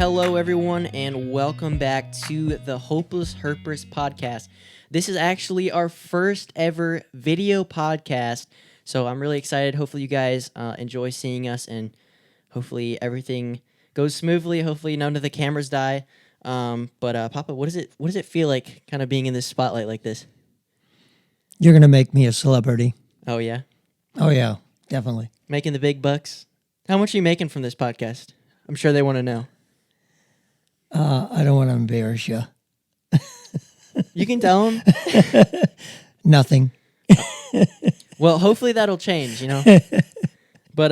Hello, everyone, and welcome back to the Hopeless Herpers podcast. This is actually our first ever video podcast, so I'm really excited. Hopefully, you guys enjoy seeing us, and hopefully everything goes smoothly. Hopefully, none of the cameras die. But Papa, what does it feel like, kind of being in this spotlight like this? You're going to make me a celebrity. Oh yeah, Oh, yeah, definitely. making the big bucks. How much are you making from this podcast? I'm sure they want to know. I don't want to embarrass you. You can tell them. Nothing. Well, hopefully that'll change, But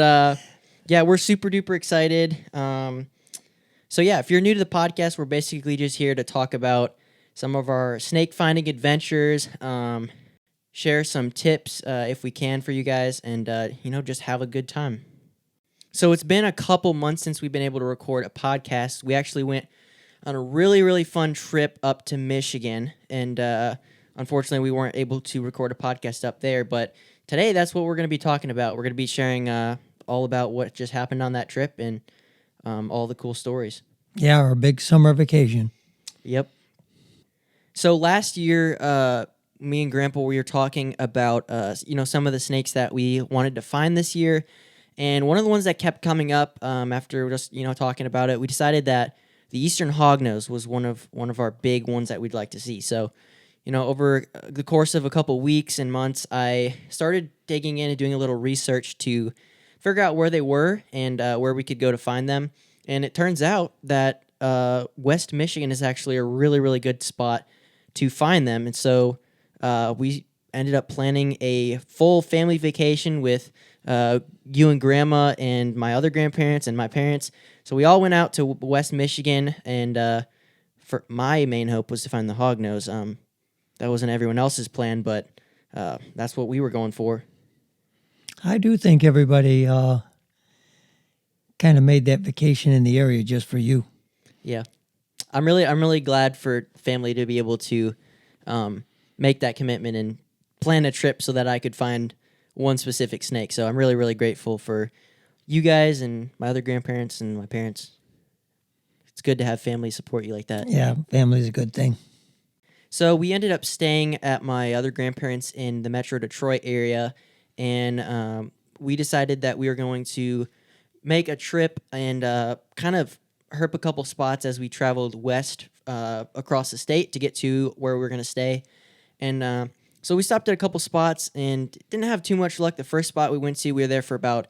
yeah, we're super duper excited. So yeah, if you're new to the podcast, we're basically just here to talk about some of our snake finding adventures, share some tips if we can for you guys, and just have a good time. So it's been a couple months since we've been able to record a podcast. We actually went on a really, really fun trip up to Michigan, and unfortunately we weren't able to record a podcast up there, but today that's what we're going to be talking about. We're going to be sharing all about what just happened on that trip and all the cool stories. Yeah, our big summer vacation. Yep. So last year, me and Grandpa, we were talking about some of the snakes that we wanted to find this year, and one of the ones that kept coming up after just talking about it, we decided that the Eastern Hognose was one of our big ones that we'd like to see. So, over the course of a couple weeks and months, I started digging in and doing a little research to figure out where they were and where we could go to find them. And it turns out that West Michigan is actually a really, really good spot to find them. And so we ended up planning a full family vacation with you and Grandma and my other grandparents and my parents. So we all went out to West Michigan, and for my main hope was to find the Hognose. That wasn't everyone else's plan, but that's what we were going for. I do think everybody kind of made that vacation in the area just for you. Yeah, I'm really glad for family to be able to make that commitment and plan a trip so that I could find one specific snake. So I'm really, really grateful for you guys and my other grandparents and my parents. It's good to have family support you like that. Yeah, family's a good thing. So we ended up staying at my other grandparents in the Metro Detroit area, and we decided that we were going to make a trip and kind of herp a couple spots as we traveled west across the state to get to where we were going to stay. And so we stopped at a couple spots and didn't have too much luck. The first spot we went to, we were there for about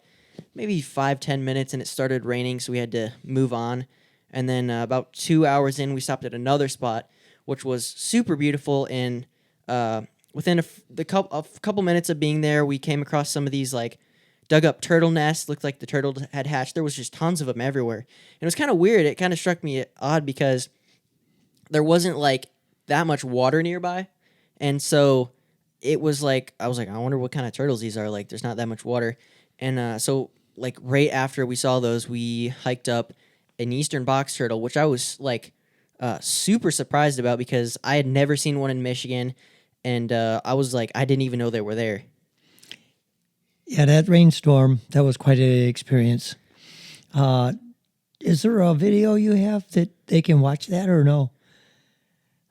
maybe 5-10 minutes, and it started raining, so we had to move on. And then about 2 hours in, we stopped at another spot, which was super beautiful. And within a couple minutes of being there, we came across some of these dug up turtle nests. Looked like the turtle had hatched. There was just tons of them everywhere. And it was kind of weird. It kind of struck me odd because there wasn't that much water nearby. And so it was I was like, I wonder what kind of turtles these are. There's not that much water. And so right after we saw those, we hiked up an eastern box turtle, which I was super surprised about because I had never seen one in Michigan. And I was I didn't even know they were there. Yeah, that rainstorm, that was quite an experience. Is there a video you have that they can watch that or no?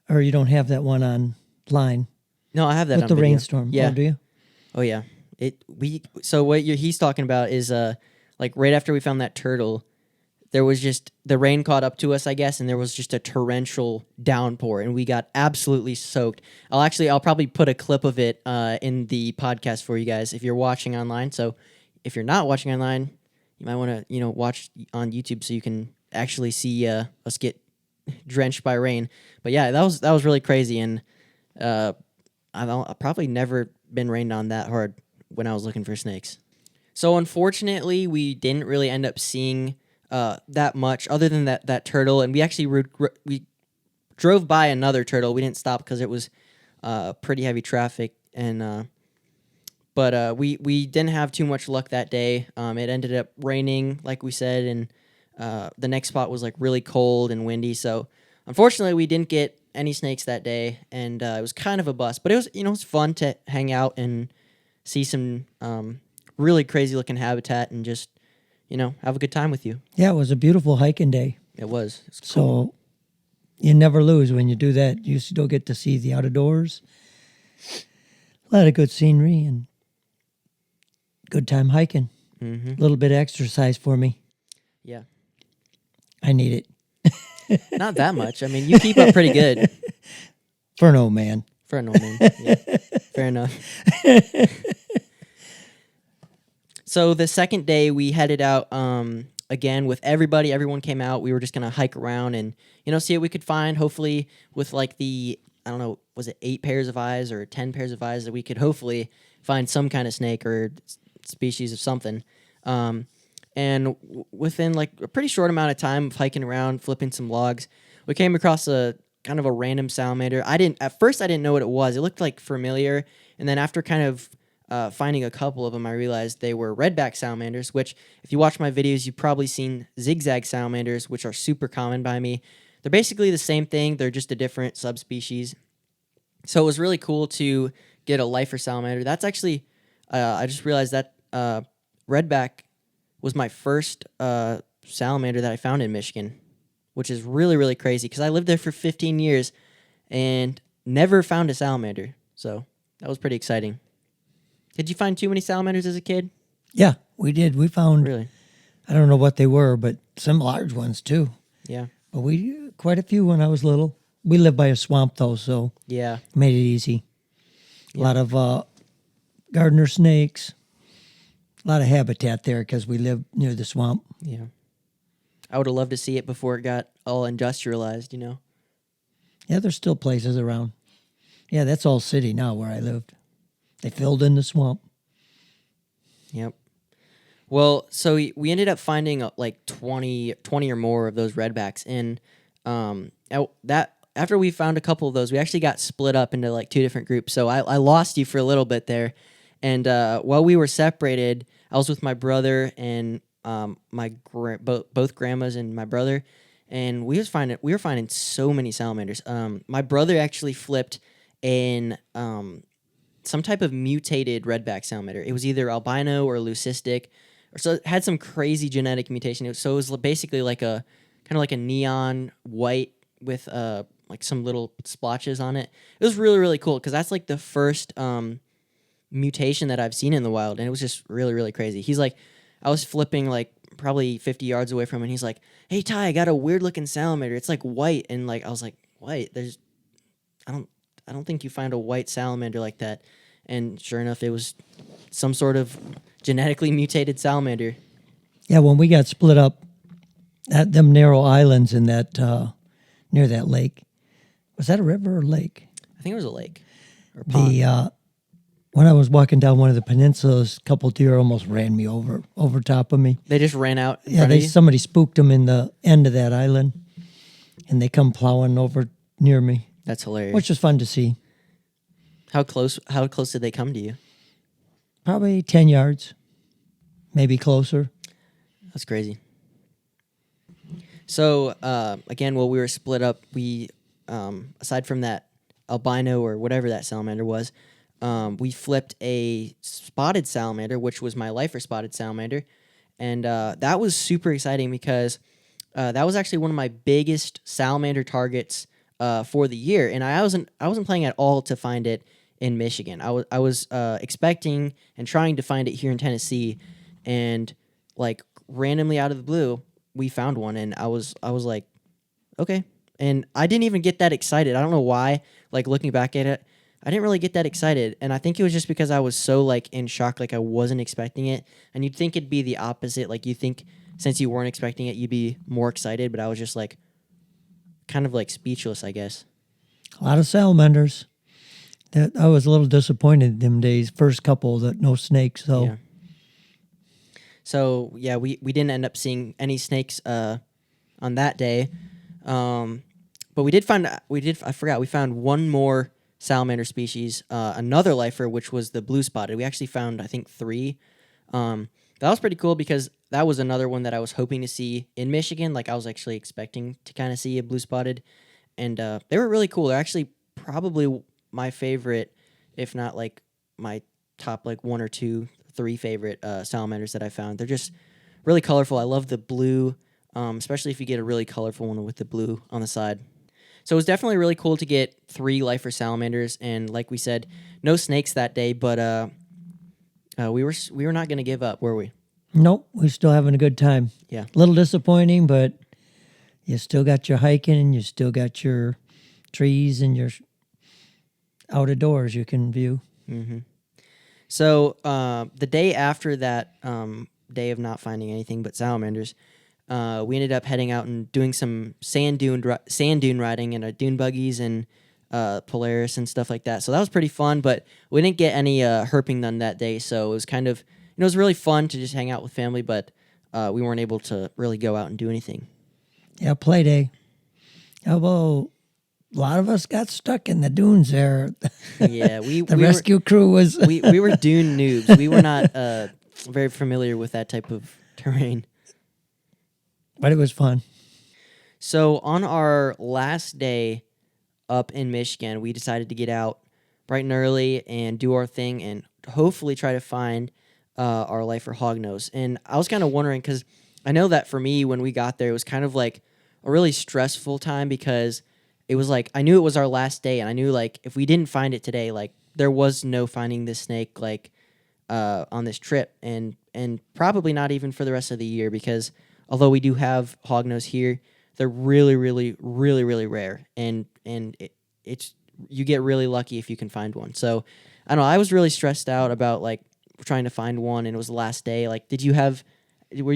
Or you don't have that one online? No, I have that with on the video. rainstorm. Yeah. Oh, do you? Oh yeah. So what he's talking about is right after we found that turtle, there was just the rain caught up to us, I guess, and there was just a torrential downpour, and we got absolutely soaked. I'll probably put a clip of it in the podcast for you guys if you're watching online. So if you're not watching online, you might want to watch on YouTube so you can actually see us get drenched by rain. But yeah, that was really crazy, and I've probably never been rained on that hard when I was looking for snakes. So unfortunately, we didn't really end up seeing that much other than that turtle, and we actually we drove by another turtle. We didn't stop because it was pretty heavy traffic, and but we didn't have too much luck that day. It ended up raining, like we said, and the next spot was really cold and windy. So unfortunately, we didn't get any snakes that day, and it was kind of a bust. But it was it was fun to hang out and see some really crazy looking habitat and just have a good time with you. Yeah, it was a beautiful hiking day. It was. It's cool. So you never lose when you do that. You still get to see the outdoors. A lot of good scenery and good time hiking. Mm-hmm. A little bit of exercise for me. Yeah. I need it. Not that much. I mean, you keep up pretty good For an old man. for an old man. Yeah. Fair enough. So the second day we headed out again with everybody. Everyone came out. We were just gonna hike around and see what we could find. Hopefully with like the I don't know, was it 8 pairs of eyes or 10 pairs of eyes that we could hopefully find some kind of snake or species of something. And within like a pretty short amount of time of hiking around, flipping some logs, we came across a kind of a random salamander. At first I didn't know what it was. It looked like familiar, and then after kind of finding a couple of them, I realized they were redback salamanders, which if you watch my videos, you've probably seen zigzag salamanders, which are super common by me. They're basically the same thing. They're just a different subspecies. So it was really cool to get a lifer salamander. That's actually, I just realized that redback was my first salamander that I found in Michigan, which is really, really crazy because I lived there for 15 years and never found a salamander. So that was pretty exciting. Did you find too many salamanders as a kid? Yeah, we did. We found, Really? I don't know what they were, but some large ones too. Yeah. But quite a few when I was little. We lived by a swamp though, so Yeah. it made it easy. A Yeah. lot of gardener snakes, a lot of habitat there because we live near the swamp. Yeah. I would have loved to see it before it got all industrialized, Yeah, there's still places around. Yeah, that's all city now where I lived. They filled in the swamp. Yep. Well, so we ended up finding like 20 or more of those redbacks, and that after we found a couple of those, we actually got split up into like 2 different groups. So I lost you for a little bit there, and while we were separated, I was with my brother and both grandmas and my brother, and we were finding so many salamanders. My brother actually flipped in some type of mutated redback salamander. It was either albino or leucistic, or so it had some crazy genetic mutation. It was basically like a kind of like a neon white with like some little splotches on it. It was really, really cool because that's like the first mutation that I've seen in the wild, and it was just really, really crazy. He's like, I was flipping like probably 50 yards away from him, and he's like, "Hey Ty, I got a weird looking salamander. It's like white," and like I was like, "White? I don't think you find a white salamander like that." And sure enough, it was some sort of genetically mutated salamander. Yeah, when we got split up at them narrow islands in that near that lake. Was that a river or lake? I think it was a lake or pond. When I was walking down one of the peninsulas, a couple deer almost ran me over top of me. They just ran out in Yeah, front of you? somebody spooked them in the end of that island, and they come plowing over near me, That's hilarious. which was fun to see. How close did they come to you? Probably 10 yards, maybe closer. That's crazy. So again, while we were split up, we aside from that albino or whatever that salamander was, we flipped a spotted salamander, which was my lifer spotted salamander, and that was super exciting because that was actually one of my biggest salamander targets for the year, and I wasn't planning at all to find it in Michigan. I was expecting and trying to find it here in Tennessee, and like randomly out of the blue, we found one, and I was like, okay. And I didn't even get that excited. I don't know why. Like looking back at it, I didn't really get that excited, and I think it was just because I was so like in shock, like I wasn't expecting it. And you'd think it'd be the opposite. Like you think since you weren't expecting it, you'd be more excited. But I was just like, kind of like speechless, I guess. A lot of salamanders. I was a little disappointed them days. First couple that no snakes. So Yeah. So yeah, we didn't end up seeing any snakes on that day, but we found one more salamander species, another lifer, which was the blue spotted. We actually found I think 3. That was pretty cool because that was another one that I was hoping to see in Michigan. Like I was actually expecting to kind of see a blue spotted, and they were really cool. They're actually probably my favorite, if not like my top like 1 or 2, 3 favorite salamanders that I found. They're just really colorful. I love the blue especially if you get a really colorful one with the blue on the side. So it was definitely really cool to get 3 lifer salamanders, and like we said, no snakes that day. But we were not going to give up, were we? Nope, we're still having a good time. Yeah. A little disappointing, but you still got your hiking and you still got your trees and your out of doors you can view. Mm-hmm. So the day after that day of not finding anything but salamanders, we ended up heading out and doing some sand dune riding in dune buggies and Polaris and stuff like that. So that was pretty fun, but we didn't get any herping done that day. So it was kind of, it was really fun to just hang out with family, but we weren't able to really go out and do anything. Yeah, play day. Well, a lot of us got stuck in the dunes there. Yeah, the rescue crew was. we were dune noobs. We were not very familiar with that type of terrain. But it was fun. So on our last day up in Michigan, we decided to get out bright and early and do our thing and hopefully try to find our lifer hognose. And I was kind of wondering, because I know that for me, when we got there, it was kind of like a really stressful time, because it was like, I knew it was our last day, and I knew like if we didn't find it today, like there was no finding this snake like on this trip, and probably not even for the rest of the year, because although we do have hognose here, they're really, really, really, really rare, and it's you get really lucky if you can find one. So I don't know. I was really stressed out about like trying to find one, and it was the last day. Like, were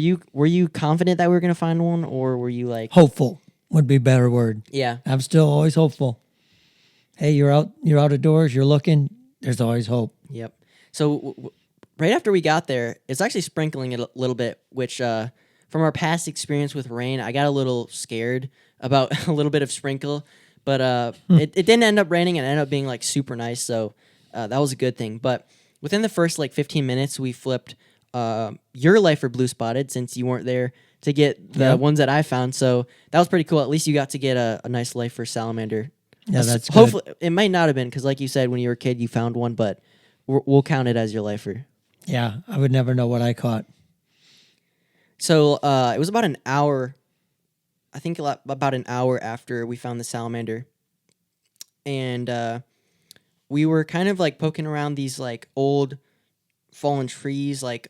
you confident that we were gonna find one, or were you like hopeful would be a better word? Yeah, I'm still always hopeful. Hey, you're out of doors. You're looking. There's always hope. Yep. So right after we got there, it's actually sprinkling a little bit, which from our past experience with rain, I got a little scared about a little bit of sprinkle, but it didn't end up raining, and it ended up being like super nice. So that was a good thing. But within the first like 15 minutes, we flipped your lifer blue spotted, since you weren't there to get the ones that I found. So that was pretty cool. At least you got to get a nice lifer salamander. Yeah, that's good. Hopefully it might not have been, because like you said, when you were a kid, you found one, but we'll count it as your lifer. Yeah, I would never know what I caught. So it was about an hour, I think about an hour after we found the salamander. And we were kind of like poking around these like old fallen trees, like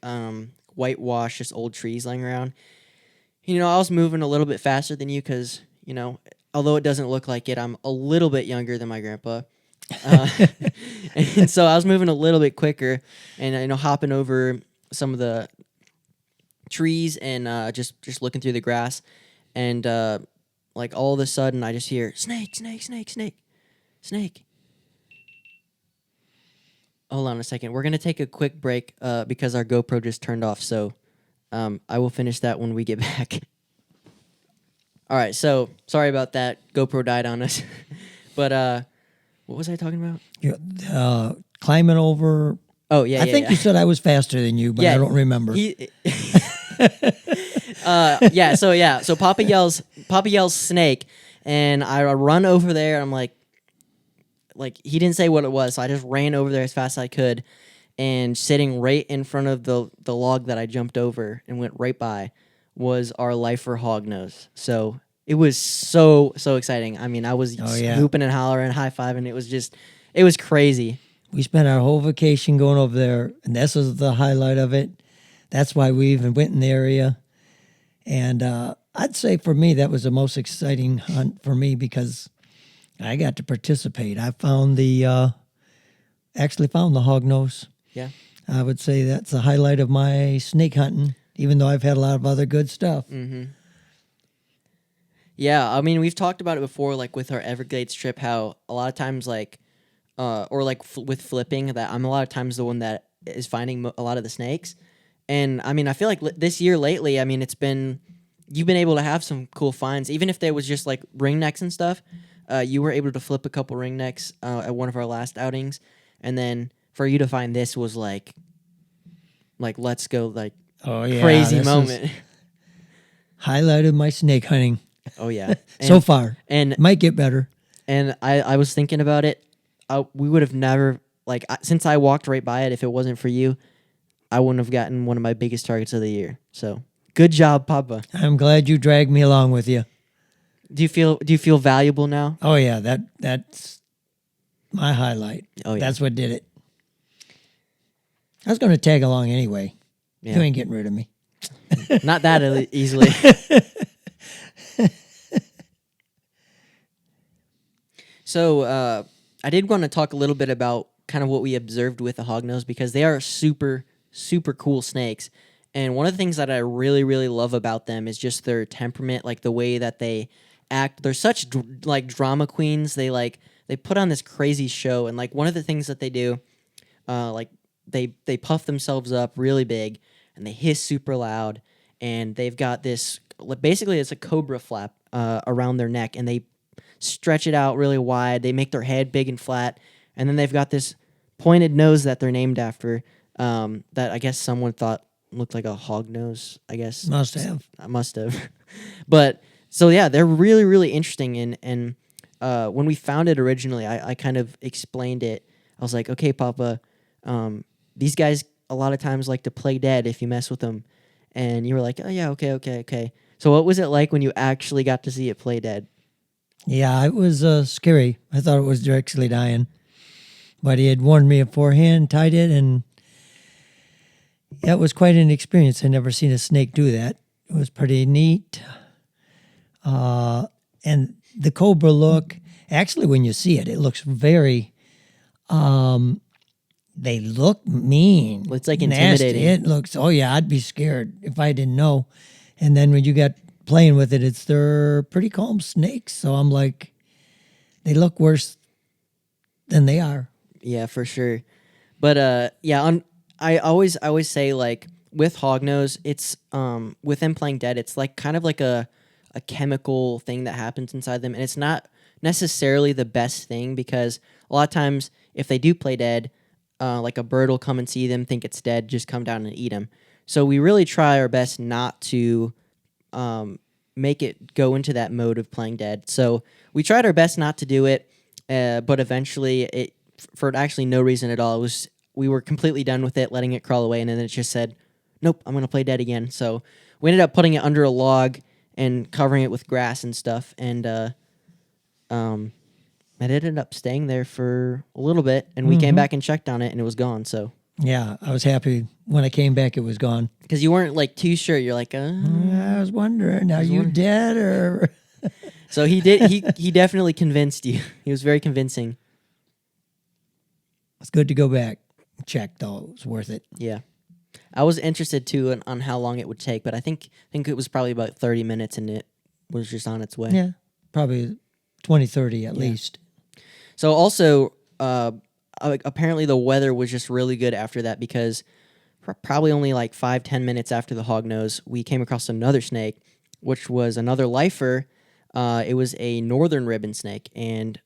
whitewashed, just old trees laying around. You know, I was moving a little bit faster than you because, you know, although it doesn't look like it, I'm a little bit younger than my grandpa. And so I was moving a little bit quicker and, you know, hopping over some of the trees and just looking through the grass. And like all of a sudden I just hear, snake, snake, snake, snake, snake. Hold on a second. We're going to take a quick break because our GoPro just turned off. So I will finish that when we get back. All right. So sorry about that. GoPro died on us. But what was I talking about? You're, climbing over. Oh, yeah. I think you said I was faster than you, but I don't remember. So Papa yells snake, and I run over there. And I'm like he didn't say what it was, so I just ran over there as fast as I could, and sitting right in front of the log that I jumped over and went right by was our lifer hognose. So it was so exciting. I mean, I was hooping and hollering, high fiving. It was crazy. We spent our whole vacation going over there, and this was the highlight of it. That's why we even went in the area. And I'd say for me, that was the most exciting hunt for me because I got to participate. I found actually found the hognose. Yeah. I would say that's the highlight of my snake hunting, even though I've had a lot of other good stuff. Mm-hmm. Yeah, I mean, we've talked about it before, like with our Everglades trip, how a lot of times, like, with flipping, that I'm a lot of times the one that is finding a lot of the snakes. And I mean, I feel like this year lately, I mean, you've been able to have some cool finds, even if there was just like ringnecks and stuff. You were able to flip a couple ringnecks at one of our last outings, and then for you to find this was like let's go, like, crazy moment. Highlighted my snake hunting. Oh yeah, so far, and might get better. And I was thinking about it. We would have never, like, since I walked right by it. If it wasn't for you, I wouldn't have gotten one of my biggest targets of the year. So Good job, Papa. I'm glad you dragged me along with you. Do you feel valuable now? Oh yeah, that's my highlight. Oh, yeah. That's what did it. I was going to tag along anyway. Yeah. You ain't getting rid of me. Not that easily. So I did want to talk a little bit about kind of what we observed with the hognose because they are super, super cool snakes. And one of the things that I really, really love about them is just their temperament, like the way that they act. They're such like drama queens. They put on this crazy show. And like one of the things that they do, like they puff themselves up really big and they hiss super loud. And they've got this, basically it's a cobra flap around their neck, and they stretch it out really wide. They make their head big and flat, and then they've got this pointed nose that they're named after that I guess someone thought looked like a hog nose, I guess. Must have. I must have. But, so yeah, they're really, really interesting, and when we found it originally, I kind of explained it. I was like, okay, Papa, these guys a lot of times like to play dead if you mess with them. And you were like, oh, yeah, okay. So what was it like when you actually got to see it play dead? Yeah, it was scary. I thought it was actually dying. But he had warned me beforehand, tied it, and that was quite an experience. I'd never seen a snake do that. It was pretty neat. And the cobra look, actually, when you see it, it looks very, they look mean. It's like nasty. intimidating. It looks, oh yeah, I'd be scared if I didn't know. And then when you got playing with it, they're pretty calm snakes. So I'm like, they look worse than they are. Yeah, for sure. But I always say like with hognose, it's with them playing dead, it's like kind of like a chemical thing that happens inside them, and it's not necessarily the best thing because a lot of times if they do play dead, like a bird will come and see them, think it's dead, just come down and eat them. So we really try our best not to make it go into that mode of playing dead. So we tried our best not to do it, but eventually, for actually no reason at all, we were completely done with it, letting it crawl away, and then it just said, nope, I'm going to play dead again. So we ended up putting it under a log and covering it with grass and stuff, and it ended up staying there for a little bit, and we came back and checked on it, and it was gone. So yeah, I was happy when I came back. It was gone because you weren't like too sure. You're like, I was wondering, are you dead or? So he did. He definitely convinced you. He was very convincing. It's good to go back. Check though, it was worth it. Yeah, I was interested too on how long it would take, but I think it was probably about 30 minutes, and it was just on its way. Yeah, probably 20, 30 at least. So also, apparently the weather was just really good after that because probably only like 5-10 minutes after the hognose, we came across another snake, which was another lifer. It was a northern ribbon snake, and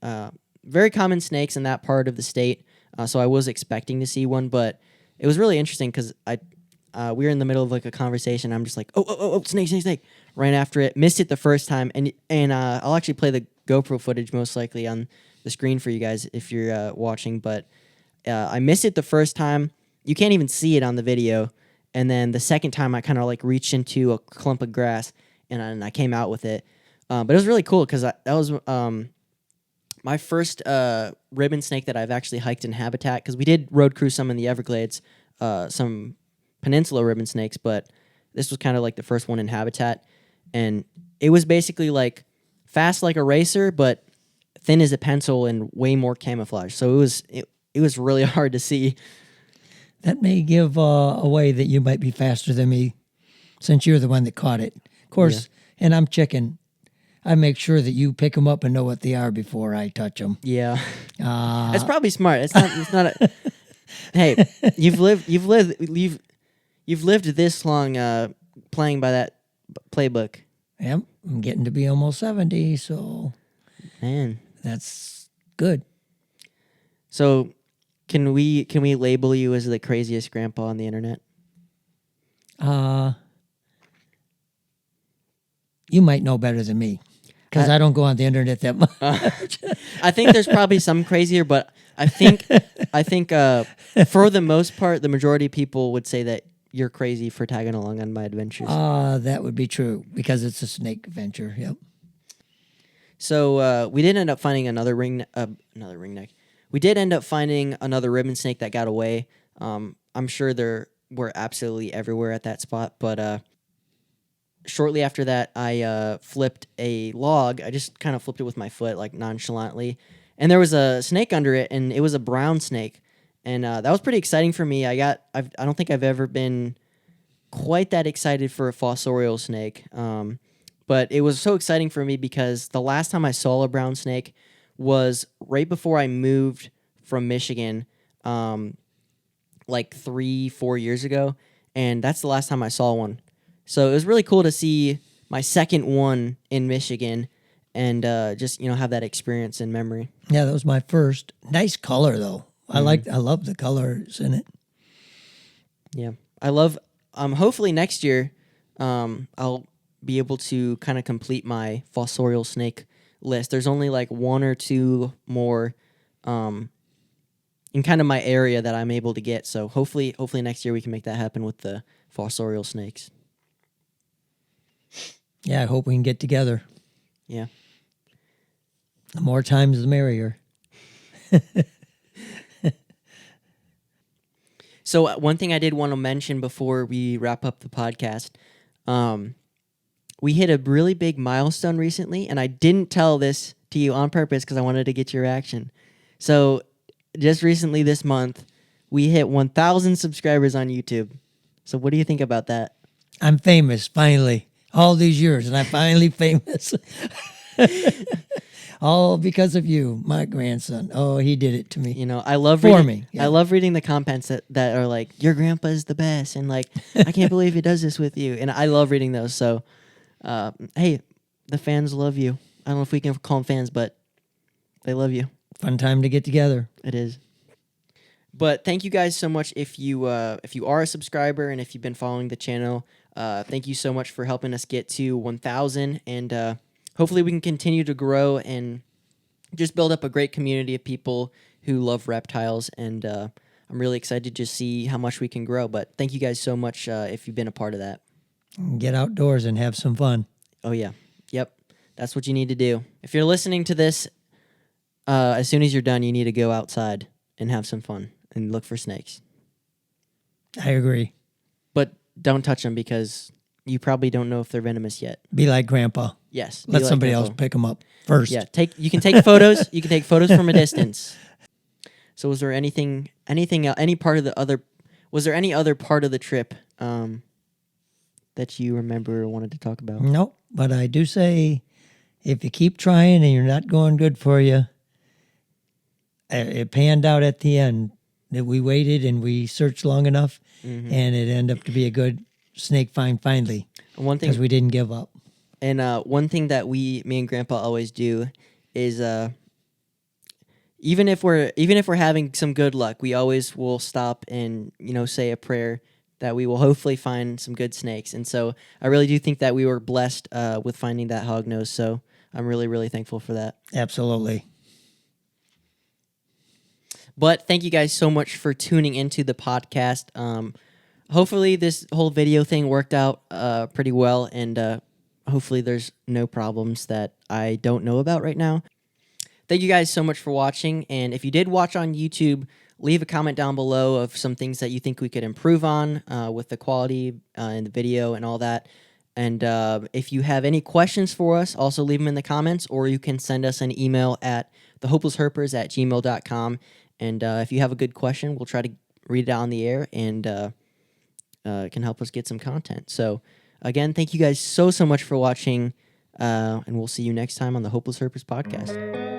very common snakes in that part of the state. So I was expecting to see one, but it was really interesting because we were in the middle of like a conversation. I'm just like, oh, snake, ran after it, missed it the first time, and I'll actually play the GoPro footage most likely on the screen for you guys if you're watching. But I missed it the first time. You can't even see it on the video, and then the second time I kind of like reached into a clump of grass and I came out with it. But it was really cool because that was my first ribbon snake that I've actually hiked in habitat, because we did road cruise some in the Everglades, some peninsula ribbon snakes, but this was kind of like the first one in habitat, and it was basically like fast like a racer, but thin as a pencil and way more camouflage. So it was really hard to see. That may give away that you might be faster than me, since you're the one that caught it. Of course, and I'm chicken. I make sure that you pick them up and know what they are before I touch them. Yeah, that's probably smart. It's not. Hey, you've lived this long playing by that playbook. Yep, I'm getting to be almost 70, so Man, that's good. So can we label you as the craziest grandpa on the internet? You might know better than me, because I don't go on the internet that much. I think there's probably some crazier, but I think for the most part, the majority of people would say that you're crazy for tagging along on my adventures. That would be true because it's a snake adventure. Yep. So we did end up finding another ringneck. We did end up finding another ribbon snake that got away. I'm sure there were absolutely everywhere at that spot, but shortly after that, I flipped a log. I just kind of flipped it with my foot, like nonchalantly, and there was a snake under it, and it was a brown snake, and that was pretty exciting for me. I don't think I've ever been quite that excited for a fossorial snake, but it was so exciting for me because the last time I saw a brown snake was right before I moved from Michigan, like 3-4 years ago, and that's the last time I saw one. So it was really cool to see my second one in Michigan, and just have that experience in memory. Yeah, that was my first. Nice color though. I love the colors in it. Yeah, I love. Hopefully next year, I'll be able to kind of complete my fossorial snake list. There's only like 1 or 2 more, in kind of my area that I'm able to get. So hopefully next year we can make that happen with the fossorial snakes. Yeah, I hope we can get together. Yeah. The more times, the merrier. So one thing I did want to mention before we wrap up the podcast, we hit a really big milestone recently, and I didn't tell this to you on purpose because I wanted to get your reaction. So just recently this month, we hit 1,000 subscribers on YouTube. So what do you think about that? I'm famous, finally. All these years, and I'm finally famous. All because of you, my grandson. Oh, he did it to me. I love reading, I love reading the comments that are like, your grandpa is the best, and like, I can't believe he does this with you. And I love reading those. So, hey, the fans love you. I don't know if we can call them fans, but they love you. Fun time to get together. It is. But thank you guys so much if you are a subscriber and if you've been following the channel. Thank you so much for helping us get to 1,000, and hopefully we can continue to grow and just build up a great community of people who love reptiles. And I'm really excited to just see how much we can grow. But thank you guys so much if you've been a part of that. Get outdoors and have some fun. Oh, yeah. Yep. That's what you need to do. If you're listening to this, as soon as you're done, you need to go outside and have some fun and look for snakes. I agree. But don't touch them because you probably don't know if they're venomous yet. Be like Grandpa. Yes. Let somebody else pick them up first. Yeah. You can take photos. You can take photos from a distance. So was there any part of the other? Was there any other part of the trip that you remember or wanted to talk about? No, but I do say, if you keep trying and you're not going good for you, it panned out at the end that we waited and we searched long enough, and it ended up to be a good snake find finally. One thing, because we didn't give up. And one thing that me and Grandpa always do is even if we're having some good luck, we always will stop and say a prayer that we will hopefully find some good snakes. And so I really do think that we were blessed with finding that hognose. So I'm really, really thankful for that. Absolutely. But thank you guys so much for tuning into the podcast. Hopefully this whole video thing worked out pretty well, and hopefully there's no problems that I don't know about right now. Thank you guys so much for watching, and if you did watch on YouTube, leave a comment down below of some things that you think we could improve on with the quality in the video and all that. And if you have any questions for us, also leave them in the comments, or you can send us an email at thehopelessherpers@gmail.com. And if you have a good question, we'll try to read it on the air, and it can help us get some content. So, again, thank you guys so much for watching, and we'll see you next time on the Hopeless Herpers podcast.